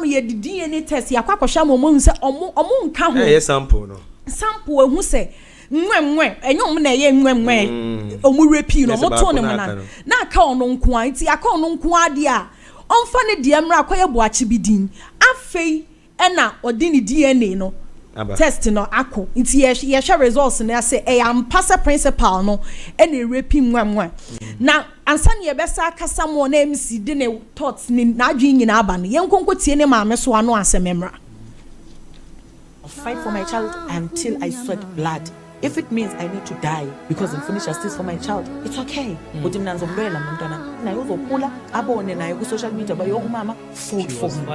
me ye DNA test ya kwakosha mo se omo nka ho eh sample no sample ehu se nwe enyom na ye nwe omu repi no moto ne mona na aka ono nko an ti aka ono nko ade a onfa ne de mra akoye boachi bidin afei ena odi ne DNA no test no ako nti ye share results na say e am pass principal no ena repi nwe na ansa ne ye besa akasa mo na MC de ne thoughts ni na adwi nyina aba no ye nkonko tie ne maame so ano asememra. I'll fight for my child until I sweat blood. If it means I need to die because I'm finished justice for my child, it's okay. But I'm not umbrella, mntwana. Na yozo pula abone na yoku social media ba yoku mama food for me.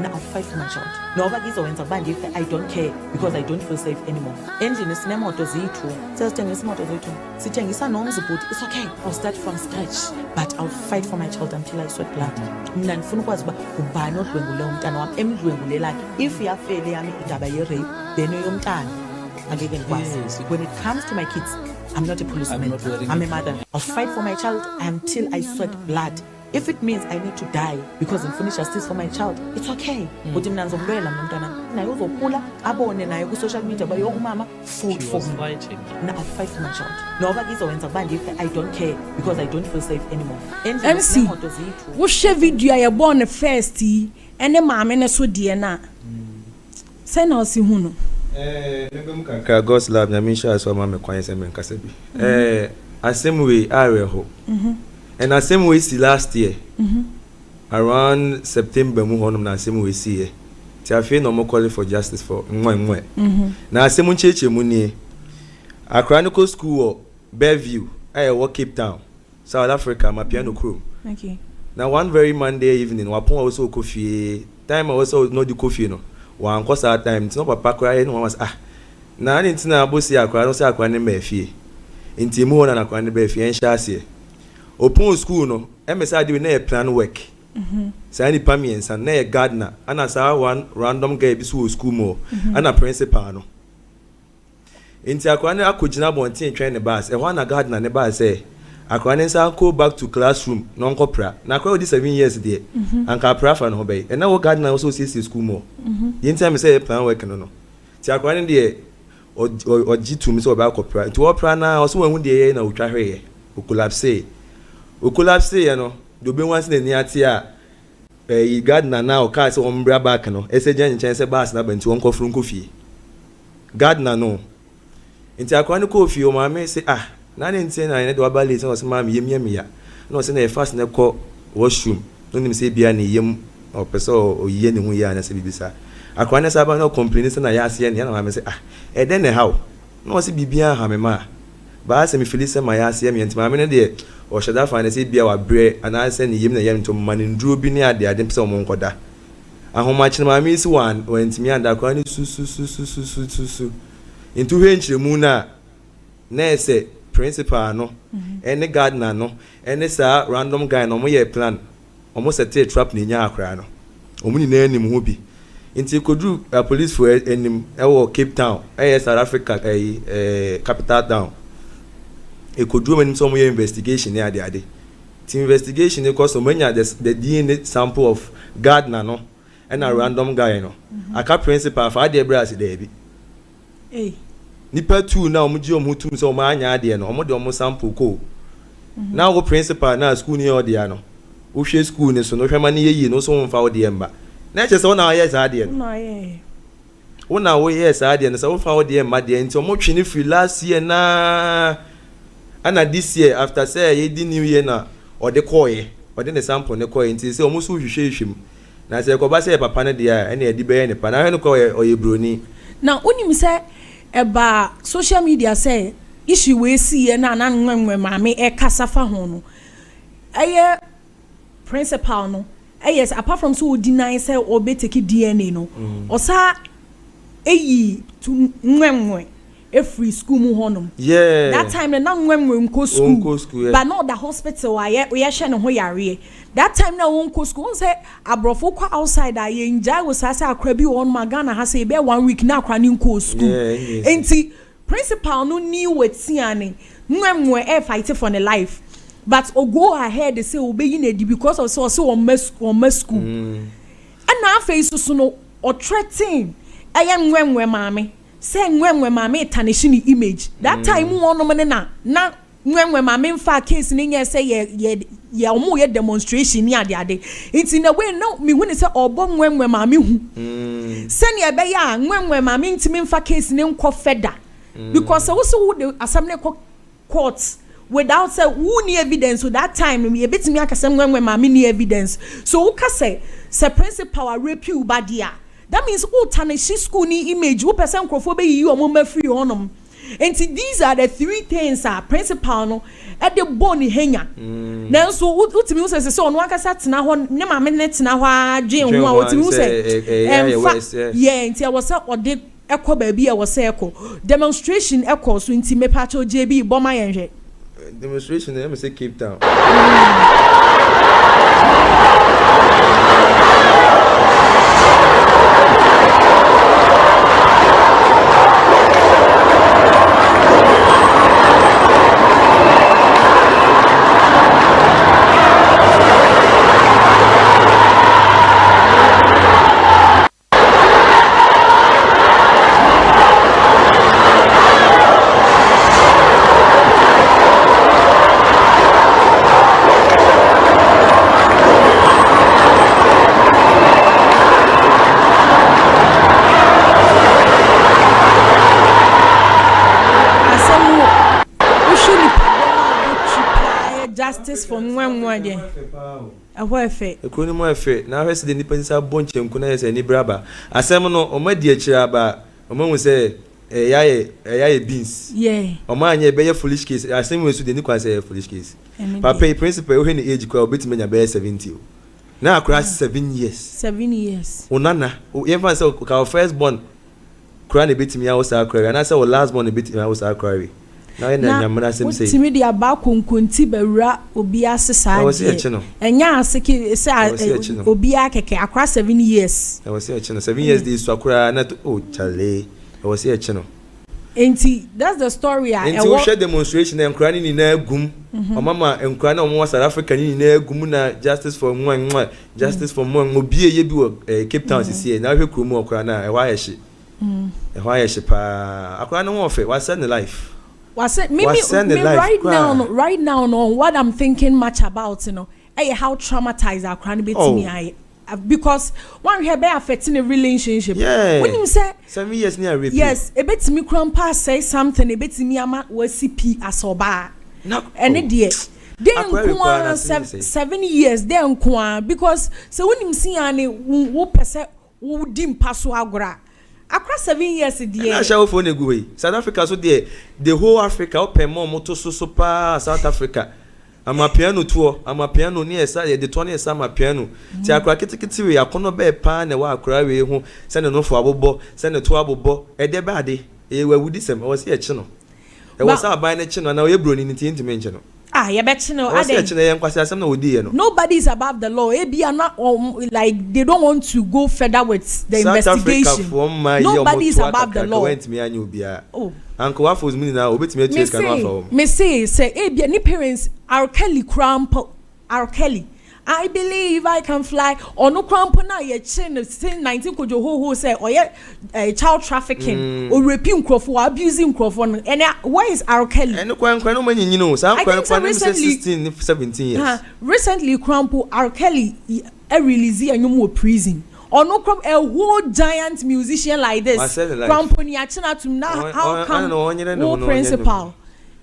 Now I'll fight for my child. No bagizo wenza bandi if I don't care because I don't feel safe anymore. Engine is nemoto zethu. Sesithengisa imoto zethu. Sithengisa nomzibhuti. It's okay. I'll start from scratch, but I'll fight for my child until I sweat blood. Mina ngifuna ukwazi ba ubani odlwengule umntana wami emdlwengulela. If yafele yami indaba ye rape, then yomntana. When it comes to my kids, I'm not a policeman. I'm a mother. I'll fight for my child until I sweat blood. If it means I need to die because I'm finished justice for my child, it's okay. But I'm not umbrella, mntwana. Na yozo pula abone na yoku social media ba yoku mama food for me. Now I'll fight for my child. No bagizo wenza bandi if I don't care because I don't feel safe anymore. MC, wo share video ya born first ene maame ne so de na. Say na osi hu no. Ka God's love na misha so ma me kwan se me nkasa bi asem we are ho and asem we see last year around September mu honum na asem we see here ti afi no mo call for justice for nwe na asem ncheche mu ni Accra Nico School Bellevue work Cape Town South Africa ma piano crew. Okay. Now one very Monday evening wapon also coffee time also no the coffee no one cause our time it's not papa cry no was na ntina abosi akwa no say akwa ne mafie nti mu na akwa ne ba fie enhya ase open school no emesa de na plan work say ni pamiensa na gardener ana sa one random guy bi so school mo ana principal no nti akwa ne akogina bontin twen ne bus e ho na gardener ne bus say akwa ne sa go back to classroom no nkopra na akwa odi 7 years there anka prafa no be e na wo gardener also see school mo yinti me say plan work no no ti akwa ne de ojitu mi so ba kopra nti wo pra na so wan hu de na otwa hwe o collapse ya no do be wan se ni ate a e gardener na o ka se o mbra back no e se jan chen se bas na banti won kofru nkofie gardener no nti akwa ne kofie o ma me se na ne nti na ne do abale se o se ma me yem ya no se na e fast na ko washroom no nim se bia ne yem o pese o yiye ne hu ya na se bibisa akwa ne saba no complain se na ya ase ne na ma me se e den ne how no se bibia ha me ma ba se me filise ma ya ase me nti ma me ne de o sheda fa ne se bia wa bre ana se ne yem na yem to ma ne nduro bi ne ade pese o mo nkoda ahoma kine ma me si wan wantimi anda akwa ne su into henchiremu na ese principal no any gardener no any sa random guy no mo ye plan omo set trap na nya akra no omo ni na anim ho bi nti kodu police for enim ewo Cape Town South Africa capital town e kodu manim so mo ye investigation ne ade the investigation e cause omanya the DNA sample of gardener no and a random guy no aka principal for ade brass there bi nipa 2 na omuji omutum so ma anya ade no omo de omo sample ko na wo principal na school ni ode ya no wo hwe school ni so no hwe ma ne yeyi no so wo mfa ode mba na che so na yes ade no wo na wo yes ade no so wo fa ode mba de nti omo twe ni free last year na ana this year after say ye di new year na ode koye ode ne sample ne koye nti say omo so hwehwehwem na say ko ba say papa ne de a ene edi be ye ne pa na hwe no koye oye broni na unim say eba social media say issue we see na nwenwe maame e kasafa ho no eye principal no yes apart from so deny say obeteki DNA no osa eyi to nwenwe e free school mu honom that time na nwenwe nko school but not the hospital we hye ne ho yare that time na wonko school say abrofo kwa outside aye njai wo sase akra bi won magana ha say be 1 week na akra ni nko school enti principal no ni wetiane nwenwe e fight for the life but o go ahead they say obey na di because of so on school and na face so no or threatening ayam wenwe mame say wenwe mame tarnish ni image that time one no na wenwe mame mfa case ni nya say ye omo ye demonstration ni ade it's in a way no me hu ni say obo wenwe mame hu send ye be ya wenwe mame ntimi mfa case ni nko feda because we so the assembly court without say who ni evidence so that time me betimi akasem wenwe mame ni evidence so who ka say principal rape you badia. That means tarnish school ni image. Who person crofo be you omo free honum. And these are the three things principal no at the bone henya. Now so ultimately say so no akasa tena ho ne ma me tena ho adwen ho ultimately say yeah nti I was or de ekọ baabi I was say ekọ demonstration ekọ so nti me pacho JB boma yenhwe demonstration let me say Cape Town. Justice for nwa de ahwefe ekunu mo efe na ahwese de nipa nsa bonche nkuna yese ni braba asem no o madi akira ba o mahu se yaye beans o ma anya be ye foolish case asem we su de ni kwa se foolish case papa principal we ni age kwa obetime nya be 70 na akura 7 years onana o even say ka first born kura na betime ya wo sa akura na say o last born na betime ya wo sa akura na nyamana sem say timi dia ba konkonti bewura obi asesa ade enya asiki say obi akeke akra 7 years I was say 7 years dey so akra na chale I was say enti that's the story enti we share demonstration en kra ni na agum o mama en kra na o South Africa ni na agum na justice for mwan justice for mwan obi eye bi wo Cape Town sisi na hwe krom okra na e wa ye she pa akra na wo fe wa send the life me right now no what I'm thinking much about how traumatized our cranny bit me because one here be affecting a relationship when you say 7 years near rape yes a bit me grandpa say something a bit me ama was CP asoba and it then 7 years then because so when you see any who person who dim paso agora across 7 years there na show phone egu we South Africa so there the whole Africa open more moto so pa South Africa ama piano tour ama piano ni esa ye de tone esa ama piano ti akra kitikiti we akono be pa na wa akra we hu se ne no fo abobo se ne to abobo e de ba de e wawudi sem o se e chi no e wo sa aban ne chi no na o ye broni ni ti ntime nche no you bet no nobody is above the law like they don't want to go further with the investigation. Nobody is above the law. Uncle Waffles me now obetime chase can offer me say any parents are Kelly cramp are Kelly I believe I can fly or no cramp na ye chin since 19 kojo ho say or ye child trafficking or raping crofo abusing crofo and where is R Kelly and kwan no manyi no sa kwan 16 17 years recently cramp R Kelly release anyum wo prison or no crop a whole giant musician like this cramp ni achina to now how come no principal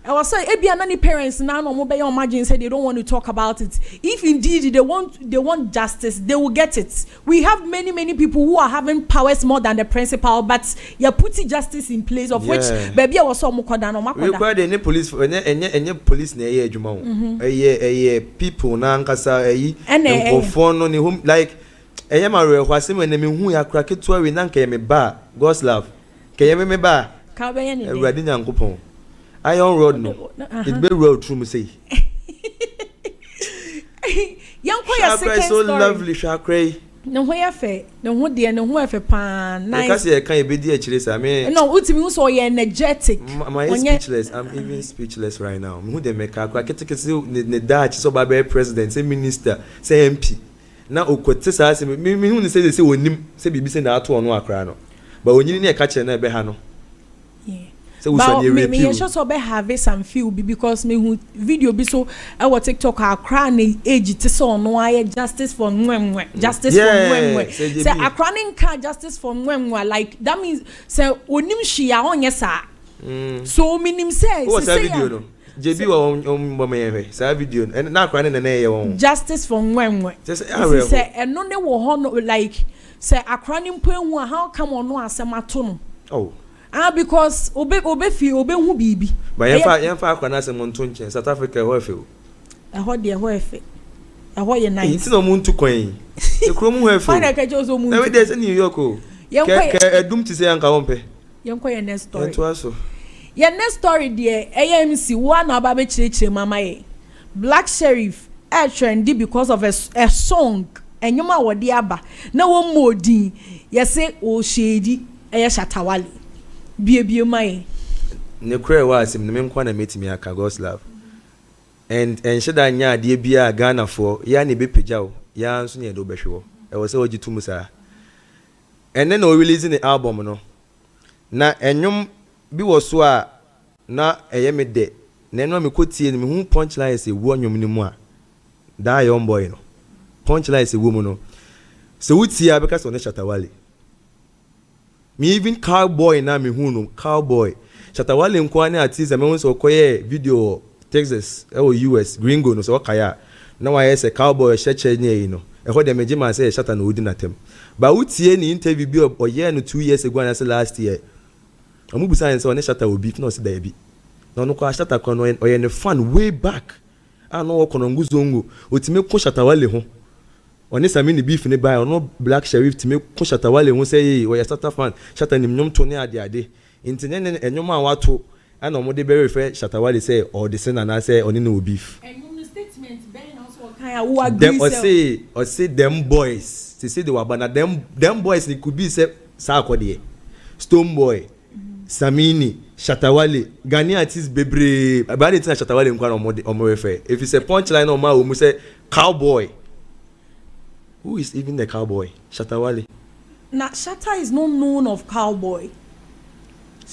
I was saying, any parents now no more imagine say they don't want to talk about it. If indeed they want justice, they will get it. We have many people who are having powers more than the principal, but you're putting justice in place of which baby I was so mukoda no makoda. We require any police any police na ye adwuma people na nkasa no ni home like marwe hwasem na me hu yakra ketua we na nka me ba God's love. Ke ye me ba. Ka be ye ne. Awurade nyankopon. Iron road no. It be road through me say. Young boy second so lovely Shakray. No where fair. No ho de no ho pan. Nice. Because you can be there chile say me. No, ultimi so you energetic. My speechless. I'm even speechless right now. Who dey make akwa ketekese ne Dutch so ba be president, say minister, say MP. na okote saa se me hu ne say onim say bibi say na ato ono akra no but onyini ne ka kire na ebe ha no yeah say we so near me just obe have some feel because me hu video bi so e wo TikTok akra na age ti so ono aye justice for nwenwe justice for nwenwe say akra ne nka justice for nwenwe like that means say onim hia onye sa so minim say video no JB wa mbomeye sa video na akra ne na ye won justice for nwenwe say eno ne wo ho no like say akra ne mpo ehu how come ono asemato no oh because obe hu bibi but yemfa akwa na asem nto nchen South Africa ho afi ho de ho afi ho ye nice nti no muntu kwan e krom ho afi fine ka jo so muntu na we dey say New York o ke edum ti say anka wompe yenko ye next story ento aso ye next story there AMC one aba be chire mama ye Black Sheriff trendy because of a song enyoma wode aba na wo modin ye say o shedi eye Shatawale bie mai ne kure wa asim ne menkwa na metimi aka God's love and sheda nya ade bia Ghana for ya ne be pejao ya nso ne do behwe e wo se ogitu musa and then o releasing the album no na enyum bi wo so a na eye me de na eno me kotie ne me hu punchline se wo nyum ni mu a da young boy no punchline se wo mu no so wuti a because on Shatawale me even cowboy na me hu no cowboy Shatawale nkwa ne artist me hu so koye video Texas or US gringo no so kaya na wa yes cowboy cheche nye yi no e ho de me jima say Shata no odi na tem ba wutie ni interview bi o ye no 2 years ago na say last year amu busa yen say on Shata obi no say da bi na no kwa Shata kwa no o ye ne fan way back ano wo kono nguzongo otime ko Shatawale ho oni sami ni beef ne buy ono Black Sheriff time ko Shatawale ho say we Shata fan Shata nim nyom to ne ade intene enyom a wato ana omo de be refer Shatawale say or the sin na say oni no beef enyom statement ben also kan who agree say them boys say they were bana them boys it could be say sa akode Stone Boy Samini Shatawale Ghanaian artists bebre about it na Shatawale nkwa omo refer if it's a punchline o ma o mu say cowboy. Who is even the cowboy? Shatawale. Now, Shatta is not known of cowboy.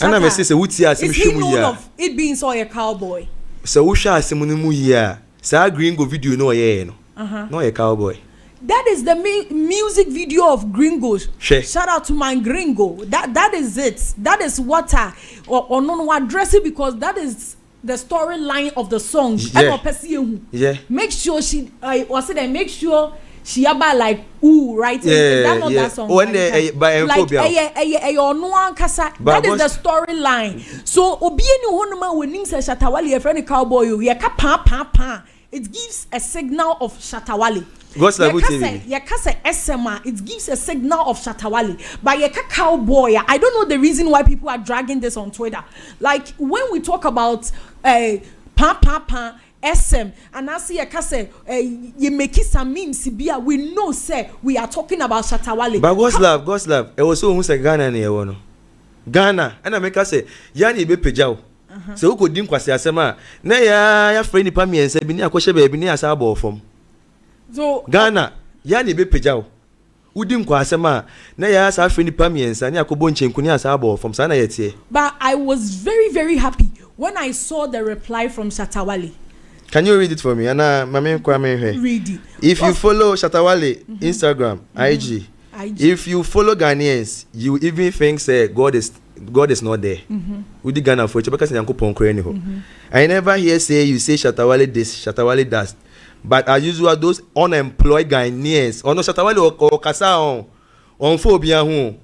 And I'm saying, is he known of it being so a cowboy? So, who shall say, Munumu, Sa Gringo video, no, no, a cowboy. That is the music video of Gringos. Shout out to my Gringo. That is it. That is what or no address it because that is the storyline of the song. Yeah. Make sure make sure she about like ooh right is that not that song when like no one kasa that is the storyline so obi any honoma wenim say Shatawale a friend cowboy you ka pa it gives a signal of Shatawale God's love TV ya kasa SMA it gives a signal of Shatawale but ya ka cowboy I don't know the reason why people are dragging this on Twitter like when we talk about pa SM and I see a kase you make some memes bia we know say we are talking about Shatawale but God's love e was so who say Ghana na e wono Ghana and I make us say yani be pejao so who could dim kwase asema na ya friend nipa miense bi ni akohye ba bi ni asa abo fom so Ghana yani be pejao udim kwa asema na ya asa friend nipa miense ni akobo nchenku ni asa abo fom sa na yetie but I was very very happy when I saw the reply from Shatawale. Can you read it for me? Ana mama kwame here. Read it. If you follow Shatawale Instagram, IG. If you follow Ghanaians, you even think say God is not there. We the Ghana for because Yankopon kure ni ho. I never hear say you say Shatawale this, Shatawale that. But as usual those unemployed Ghanaians, ono Shatawale o kasa on phobia ho.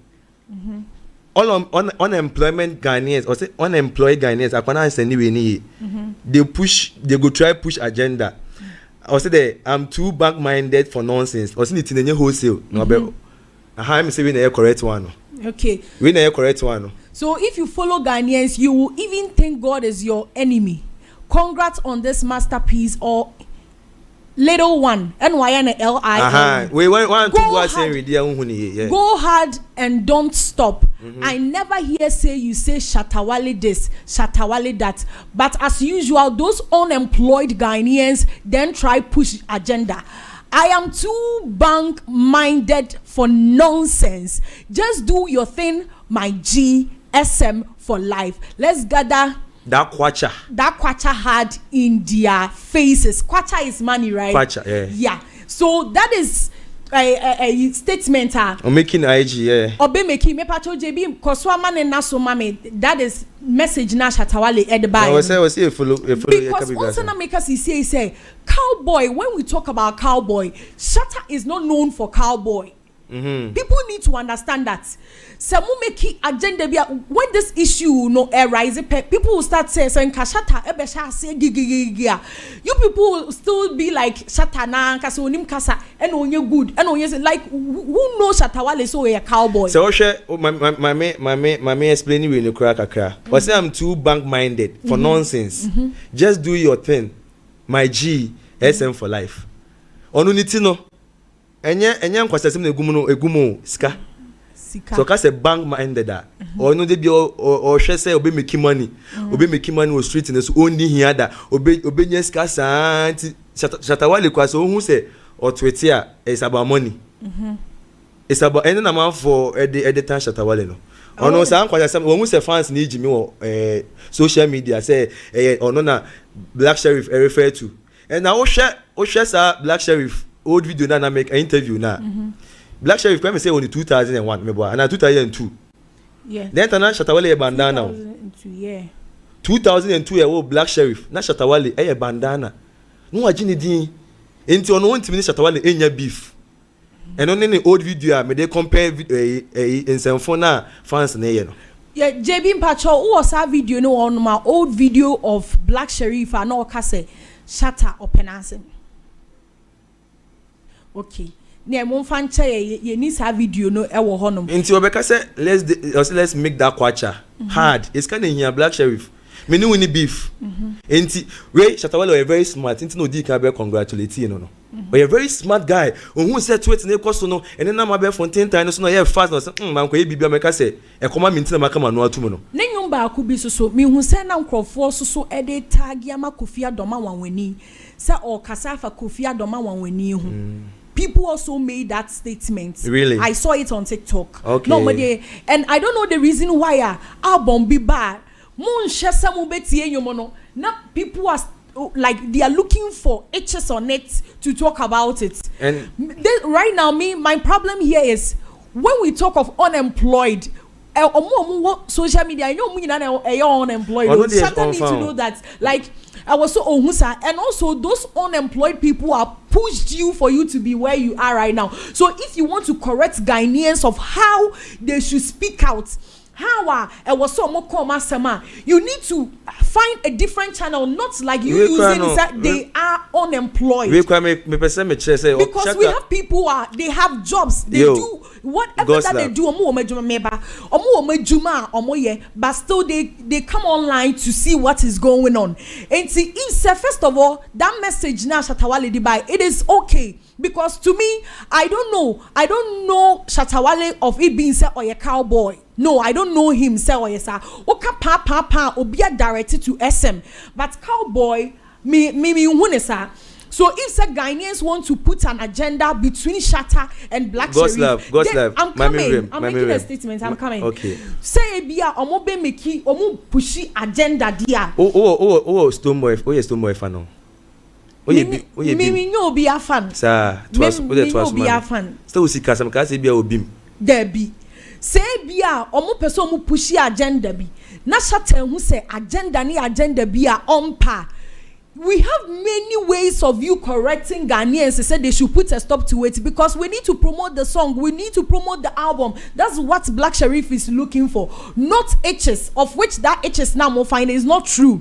All unemployment Ghanaians or say unemployed Ghanaians akwana send we ni they go try push agenda or say I'm too back-minded for nonsense or say it wholesale no be I'm say we na correct one okay we na correct one so if you follow Ghanaians you will even think God is your enemy congrats on this masterpiece or little one NYNLI we want to go say read there go hard and don't stop. I never hear say you say Shatawale this, Shatawale that. But as usual, those unemployed Ghanaians then try push agenda. I am too bank-minded for nonsense. Just do your thing, my G. SM for life. Let's gather that kwacha had in their faces. Kwacha is money, right? Kwacha, yeah. Yeah. So that is a statement. I'm making IG, yeah. Obe making me pacho JB koswa mane naso mame. That is message na Shatawale edby. I was say follow. Because also na make us say cowboy. When we talk about cowboy, Shatta is not known for cowboy. People need to understand that. Some make agenda when this issue no arise, people will start saying Shatta ebesha say gigigigia. You people will still be like Shatta na kasa onim kasa and onye good and onye like who knows Shatawale so a cowboy. So my me explaining when you crack akra. But say I'm too bank minded for nonsense. Just do your thing. My G SM for life. Onuniti no. Enye nkwasasem na egumo sika. So ka say bank minded that. Or no dey be or hwe say obe make money. Obe make money on street na so only here that obe nye sika santi Shatawale kwa so hu say or Twitter is about money. It's about any na man for the time Shatawale no. Ono sa nkwasasem wo hu say fans ni jimi wo social media say ono na Black Sheriff refer to. And now o hwe sa Black Sheriff old video na make an interview na. Black Sheriff come say only 2001 me boy and 2002. Yeah. Then tana Shatawale bandana. 2002 yeah. 2002 year Black Sheriff na Shatawale bandana. No agini din. Enti ono ntimi Shatawale enya beef. And on any old video me they compare in some phone na fans na ye no. Yeah, JB Mpacho who was that video no on my old video of Black Sheriff and no ka say Shatta open answer. Okay. Ne mo fancha ye ni sa video no e wo honom. Nti obeka say let's make that kwacha hard. It's kind of here Black Sheriff. Me no win beef. Nti we Shatawale are very smart. Nti no di ka be congratulate you no. But you're a very smart guy. Who said tweet na ekoso no ene na ma be fontain time so no ye fast no say man ko ye bibia meka say e koma minti na maka manu atum no. Ne nyum ba ku bi so me hu say na nkrofo so e dey tag ya ma Kofi Adoma wanwani. Say o kasafa Kofi Adoma wanwani hu. People also made that statement. Really? I saw it on TikTok. Okay. No, and I don't know the reason why album be bad. Now people are like they are looking for H's on it to talk about it. And right now, my problem here is when we talk of unemployed. Social media, I know me unemployed. Certainly need to know that, like I was so ohusa, and also those unemployed people are pushed you for you to be where you are right now. So if you want to correct Ghanaians of how they should speak out, how I was so more sama, you need to find a different channel, not like you using that they are unemployed. Because we have people who are they have jobs, they do whatever that they do, but still they come online to see what is going on. And see, first of all, that message now Shatawale Dubai, it is okay. Because to me, I don't know Shatawale of it being said or a cowboy. No, I don't know him say or yes. Oka pa obia directed to SM. But cowboy me hunesa. So if the Ghanaians want to put an agenda between Shatta and Black Sheriff, God's love. I'm coming. I'm making a statement. I'm coming. Okay. Say bia omo be meki omo pushy agenda dia. Stoneboy fan. Me no be a fan. Sir, me be a fan. Still see kasam kasi bia obim. There be. Say bia omo person mu pushy agenda bi. Na Shatta who say agenda ni agenda bia on par. We have many ways of you correcting Ghanaians. They said they should put a stop to it because we need to promote the song. We need to promote the album. That's what Black Sheriff is looking for. Not H's, of which that H's now more fine is not true.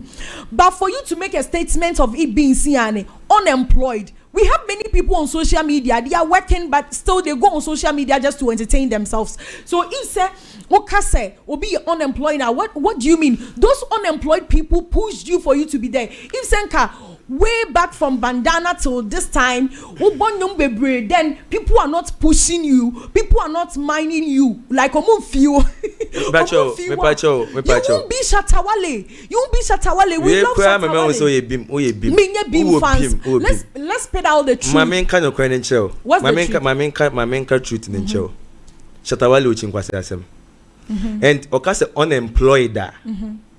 But for you to make a statement of it being seen unemployed, we have many people on social media. They are working, but still they go on social media just to entertain themselves. So if say, say, will be unemployed now, what do you mean? Those unemployed people pushed you for you to be there. If Senka, way back from bandana till this time, then people are not pushing you, people are not minding you like feel. You won't be Shatawale. You won't be Shatawale. We love Shatawale. Fans. Let's spit out the truth. My main kind of crying in chill. What's my the main truth in chill. Shatawale uchin kwase asem. And okase unemployed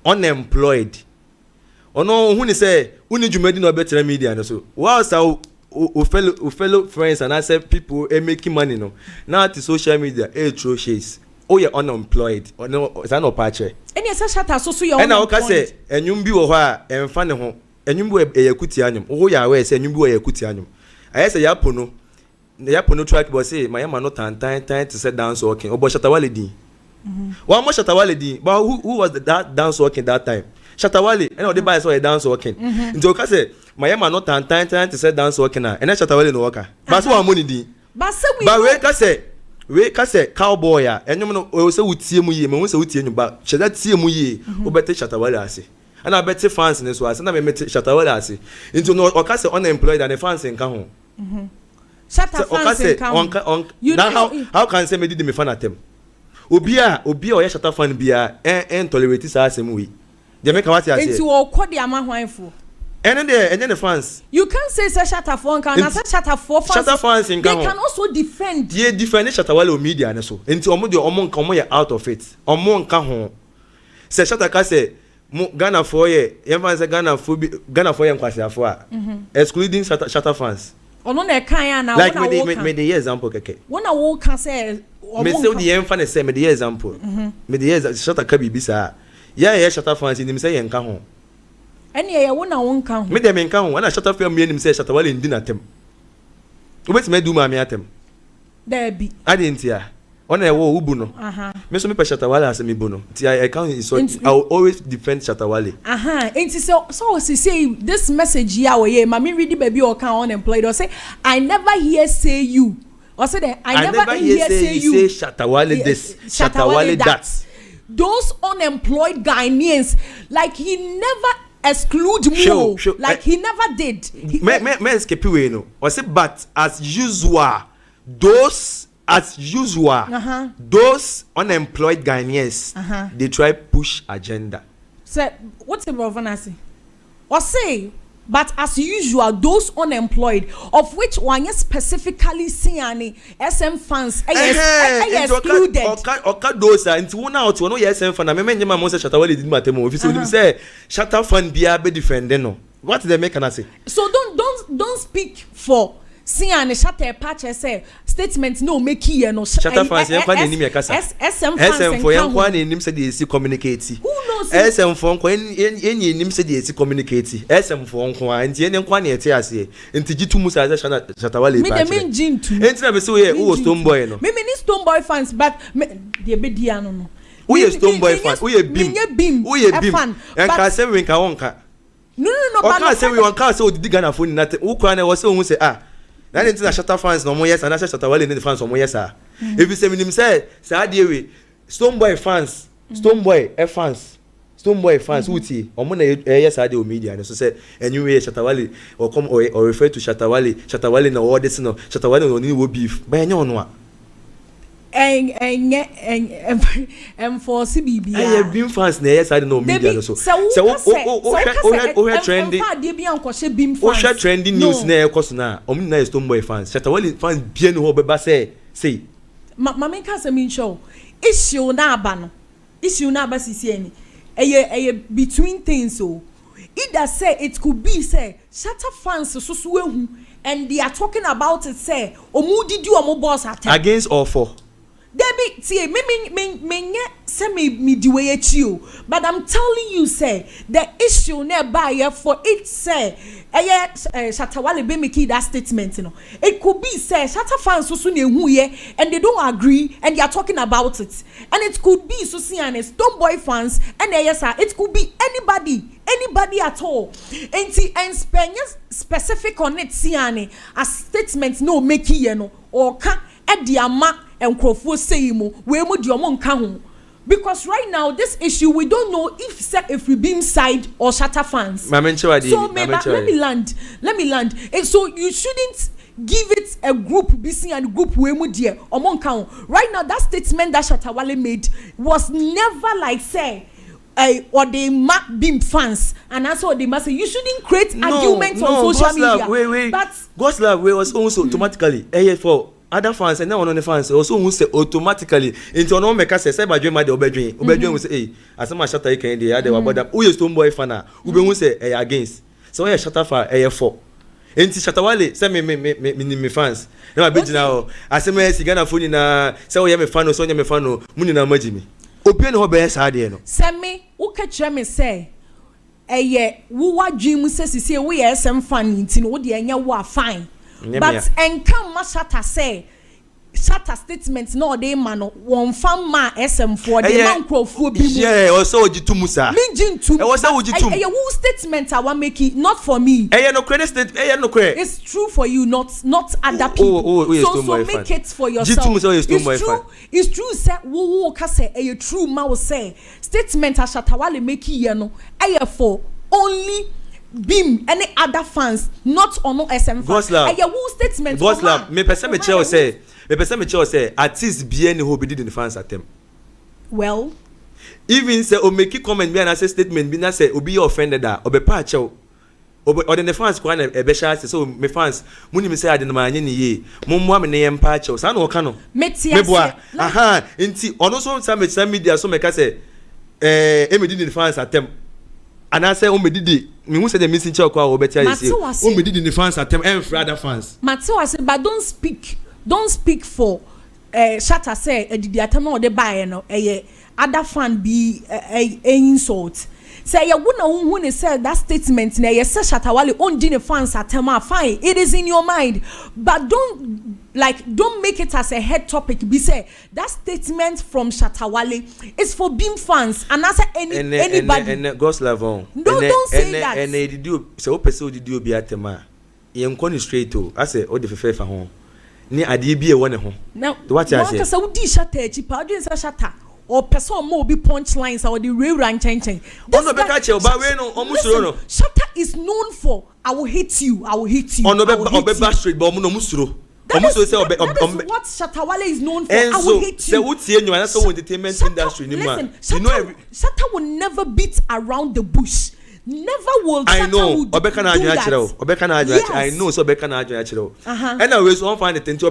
unemployed. Ono who ni say uni jumedi no better media no so. Whilst our fellow friends and I say people making money no. Now the social media throw shades. Oh you're unemployed. Or no is that no patch? And yes shata so you're unemployed. And okase enyum bi wo ho a emfa ne ho. Enyum bi eyakuti anyum. Oh ya we say enyum bi eyakuti anyum. Aye say yapono. Yapono track boy say my man no time to set dance working. Obo Shatawale din. One more Shatawale din. But who was that dance working that time? Shatawale, and all the boys saw a dance working. Into say, my man not time to say dance working now, and Shatawale no worker. But so money di. But we can say cowboy ya, and you know we say we see mu ye, we say we see you, but she that see mu ye, we better Shatawale ase. And I bet fans in this was, and I bet Shatawale ase. Into no or can say unemployed and the fans in Kahon. Fans in Kahon. Now how can say me did me fan at them? Obia or ya Shata fan bia and tolerate this asem we. They make what you say. Into all quad the amount for. And then the fans. You can't say Shatta phone can say Shatta for fans. Shatta fans in they can also defend. They defend Shatawale media and so. Into omon come out of it. Omon ka ho. Say Shatta ka say Ghana for ye. Yemfa say Ghana for ye nkwase afo. Excluding Shatta fans. Ono na kan na like me the example keke. When a wo can say me say the yemfa say me the example. Me the Shatta ka bibisa. Yeah, Shatta fans in him say yenka ho. Any ye wona wonka ho. Me dem enka ho, na Shatta film me him say Shatawale ndi na tem. Obet me do ma me atem. There be. Adentia. Ona e wo ubu no. Me so me pe Shatawale as me bu no. Ti I can insult. I will always defend Shatawale. Enti so say this message here we ma me read baby or can unemployed or say I never hear say you. Or say that I never hear say you. Say Shatawale this, Shatawale that. Those unemployed Ghanaians, like he never exclude more, like he never did. Me escape we no. Or say but as usual, those those unemployed Ghanaians, they try push agenda. So what's the Vanessa? Or say but as usual, those unemployed, of which one is specifically seeing SM fans, excluded. Okay, those are into one out. No, yes, SM fan. I remember my mom said Shatawale did my demo. If you say Shatta fan be a defending, no. What they make can say? So don't speak for seeing Shatta patch say statements no make here no. Shatta fans, you can't name your casa. SM fans for you can't name say they see communicate. Who knows? SM for any name say they see communicate. SM for and any one here say into G2 Musa Shatawale. Me the main gene too. Enti na be say who Stone Boy no. Me need Stone Boy fans but they be dia no. Who is Stone Boy fans? Who is Beam? Who is Beam? And can say we can wonka. No. But can say we want can say we did Ghana phone nothing. Who can was say who say na anything na Shatta fans no more yes and na Shatawale in the fans no more yes if you say me say dey we Stone Boy fans Stone Boy fans uti omo na yes dey o media and so say anyway Shatawale or come or refer to Shatawale na all this no Shatawale no need wo beef ba enye ono a for CBB I Beam fans na yes no media no so trending trending news na ekoso na omo na Stone Boy fans Shatawale fans bien ho beba say mama can say me show issue na aba sisi eni between things so either say it could be say Shatta fans so ehu and they are talking about it say omu didi omu boss attack against or for Debbie, see, me say me the way you, but I'm telling you, say the issue nearby for it say, Shatawale be make that statement, you know. It could be say Shatta fans so soon and they don't agree and they are talking about it, and it could be so see Stone Boy fans and yes, it could be anybody at all, and specific on it, see a statement no make you know or can at the ama. And Crawford say mo we mo di omo nka ho because right now this issue we don't know if we beam side or Shatta fans. So let me land. And so you shouldn't give it a group BC and group Wemudia or Moncount. Right now, that statement that Shatta made was never like say or they mark beam fans and that's what they must say. You shouldn't create arguments on social media. Wait. But God's love was also automatically for other fans and now on the fans also who say automatically into no make us say by dream my obedient will say hey as much Shatta can the other about who is Tomboy fan who be say against so yeah Shatta for for enti Shatta Wale say me fans na be now as me si Ghana phone na say we me fan so me fan no muni na magimi obi no be say ade no say me wo ka kire me say wo wa dream say we SM fan nti no wo de anya wo fine. But enka ma Shatta say Shatta statement no dey man won fam ma SM4 dey man crofo bi mu yeah also ojitu musa me jintu e was ojitu who statement I want make it not for me no credit state no credit it's true for you not other people so make it for yourself it's true say wo ka say true ma wo say statement a Shatta Wale make here no for only Beam any other fans not on no SM fans. Who statement? God's love. Me person me say artist be any who be did in the fans at them. Well, even say o make comment me and I say statement be na say o be offended that o be patch or the fans kwa na e be sha so me fans muni me say ade na ma anye ne ye mo mo me ne yem patch sa na o ka no me boa nti ono so some media so me ka say me did in the fans at them. And I say, oh, me did me who said the missing child call better is oh, me did in the fans at them and for other fans. Mateo said, but don't speak for Shatta say did the attempt or the buyer no other fan be a insult. Say you wouldn't when said that statement na you say Shatta Wale on the fans at them fine. It is in your mind, but don't make it as a head topic. Be say that statement from Shatta Wale is for beam fans and as anybody. And God's love on. Don't say that. And they do so person did you be at tema. You am straight to. I say all the fair for home. Ni adi be a one home. Now what I say? Because I would di Shatta cheap. How do you say Shatta? Or person more be punchlines or the real rank change. Shatta is known for I will hit you. I will hit you. On the street, but musuro. That is what Shatta Wale is known for. I will hit you. Entertainment industry. Listen, Shatta will never beat around the bush. Never will. I know. Yes. I know. So and I always find it into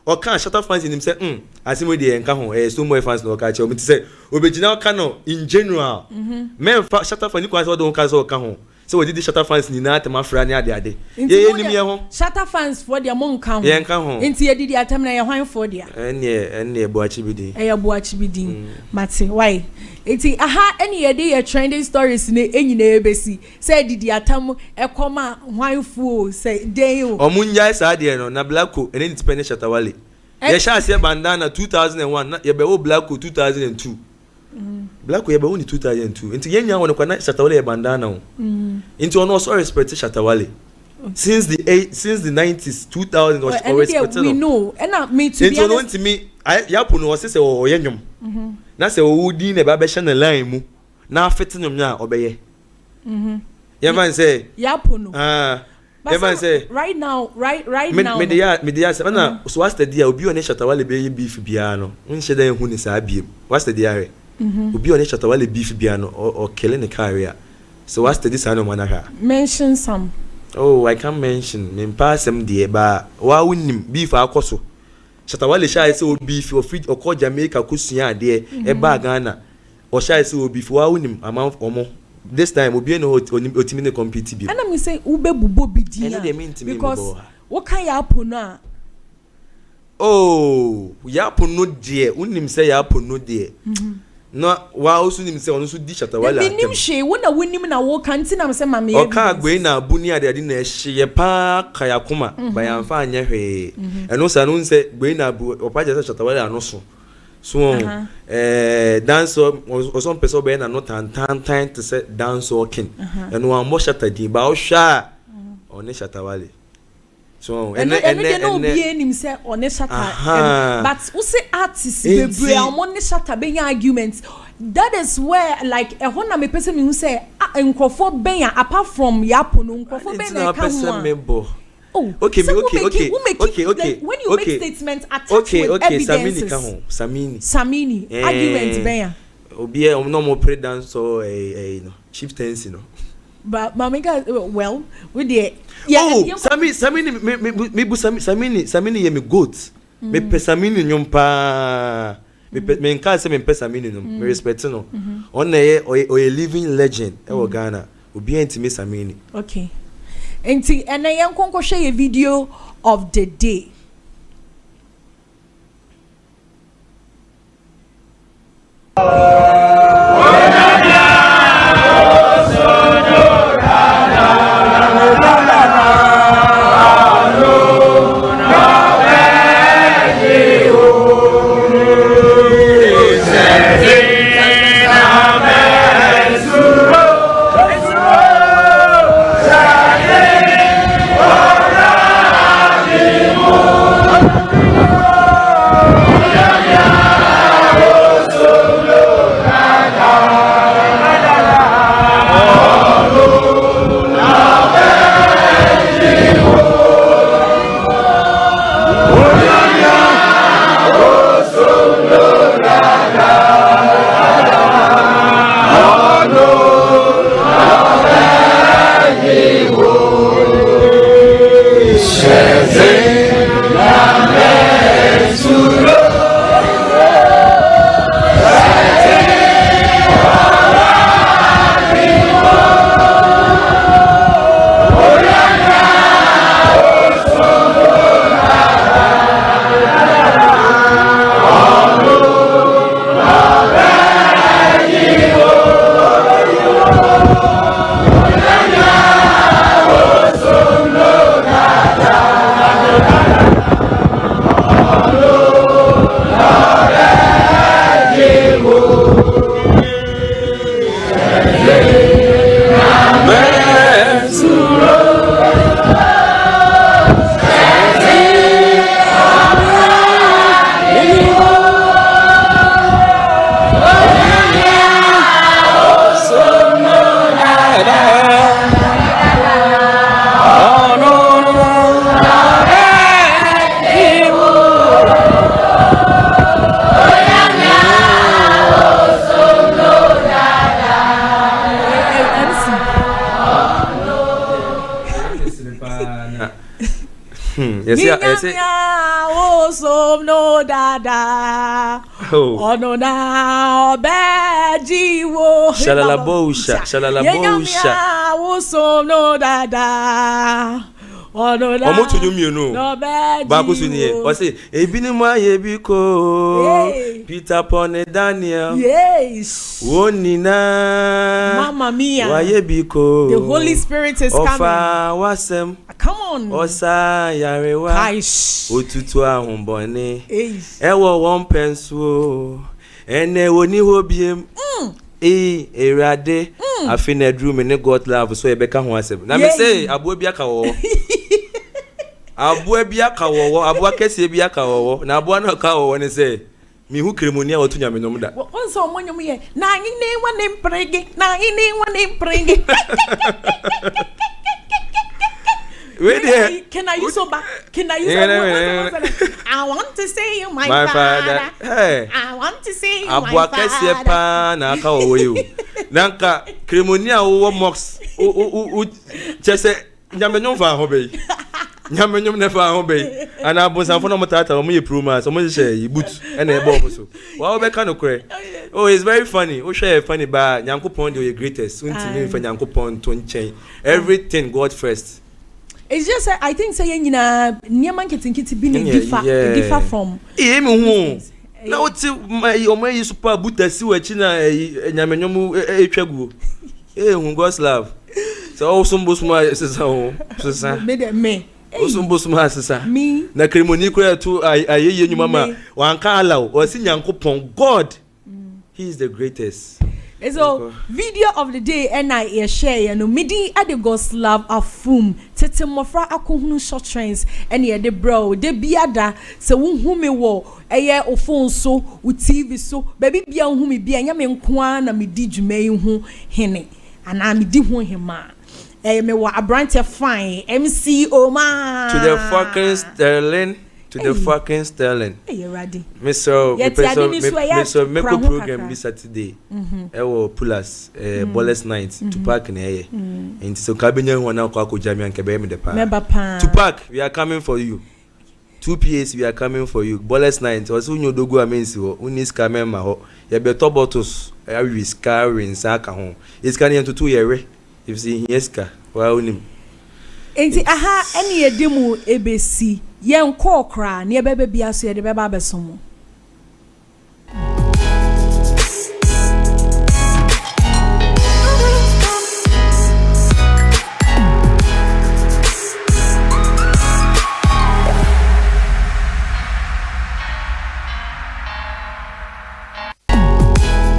or can't Shatta fans in himself. I see me the encounter. So more fans no catch. Me say original canon in general. Men Shatta fans you can don't catch or can. So we did the Shatta fans ni na tema fra ni ade. Shatta fans for their mon can. Ye can ho. Inti ye did the attempt na ye hwan for dia. Ene boachi bidin. Boachi bidin. Mate why? Iti any ye dey trending stories ne enyina ebesi. Say did the attempt e koma hwan fo say dey o. Omunja sa ade no na Blacko ene independent Shatta Wale. Ye sha say bandana 2001 ye be wo Blacko 2002. Blacko ye be only 2002. Inti yenya won kwa na Shatta Wale bandana o. Inti ono so respect Shatta Wale. Since the 90s 2000 was always respected. We know and me to be honest. Inti no me yapo no say o yenyom. Na say o di na ba be share na line mu. Na fit nyom na obeye. Ye man say yapo no. Everyone say right now. Media say na so what's the deal obi on Shatta Wale be beef bia no. Unhye dan hu ni sa biem. What's the deal? Obi on Shatta Wale beef bia no or killing the career. So what's the this ano manaka? Mention some. Oh, I can't mention. Me pass them there ba wa winnim beef akoso. Shatta Wale shy say beef or free or call Jamaica kusuya there e ba Ghana. Or shy say beef wa winnim amount omo. This time obi no otimi ne compete bi. And I'm say ube bubo bidia. Because what can you happen now? Oh, ya happen no there. Unim say ya happen no there. No, wa also nim say onu so di Shatta Wale. Me nim hwe wona wonim na wo kanti na say mama ye. O ka agbe na abuni ade na hye pa kaya kuma ba ya mfa anya hwe. Eno sa no say gbe na abu opa je Shatta Wale anoso. So dance or some person be na not time to say dance walking. And one more Shatta di ba o sha on Shatta Wale. So and no be him say on shatter. But who say artists be on shatter be arguments. That is where like a hona me person who say nkofo ben apart from yapo no nkofo ben na ka Oh, okay. When you make statements attached with evidences. Samini. Arguments, ben. Obi e no more pre dance or chieftains, But Mamika, well, with the Samini ye me goat. Me pesamini nyompa. Me nka se me pesamini no. Me respect no. On a living legend e Ghana. Obi ntimi Samini. Okay. And I am going to show you a video of the day. No dada. Oh no na bejiwo. Shalalabosha. So no dada. Oh no na. Omo to you no. No bejiwo. Baku suni. O say ebinima yebiko. Peter Pone Daniel. Yes. Wonina. Mamma mia. Wayebiko. The Holy Spirit is coming. Ofa wasem. Come on. Osa yarewa. Kaish. Otutu ahumbone. Ewo one pencil. Ene woni hobiem. Erade. Afina drew me ne God love so ebeka ho asem. Na me say abuo bia ka wo. Abuo bia ka wo. Abuo kese bia ka wo. Na abuo no ka wo ne say mi hu kremonia otu nyame nom da. Once on one ye na ni one imprege. Na ni one imprege. Can I use so back? Can I use I want to see you, my father. Hey, I want to see you, my father. Abwa pa na aka wo you. Nanka kremonia wo mox. Chese nyame nyom fa ho be. Nyame nyom ne fa ho be. Ana bonsanfo no motata mo ye proma so mo she boot e na e bo mo so. Wa be ka no kre. Oh, it's very funny. O share funny ba Nyankopon the greatest. Untimi fa Nyankopon to nchen. Everything God first. It's just I think say nyina niam nketenkete bi ne differ from me hu na oti omayi super butasi wachi na nyamenyom etwaguo hu God's love so osumbosuma sesa ho sesa me osumbosuma sesa me na kremoni kura to ayeye nyuma ma wanka allow o si Nyankopon God he is the greatest. So video of the day and I share no midi at the God's love afum TETE MMOFRA Akohunu short trends and ye de bro de biada se who me wo eye o phone so with TV so baby bia hu me bia nya me nko na me di dwuma hu hene ana me di hu hema me wa abrante fine MC Oma to the fucking sterling. To the fucking sterling. Hey, ready. Mr. Make a program this Saturday. Ewo pullers, ballers night to park in here. And so Cabinyan one now Kwako Jami and Kabem the park. To park, we are coming for you. 2 PS, we are coming for you. Ballers night. Also, you do go amensi. Unis kamema ho. Ya be top bottles. Every scar in Saka home. It's coming into 2 years. If see Yeska, well, him. Enti aha ene yedimu ebesi yen ko kra ne bebe bia so ye de beba besomo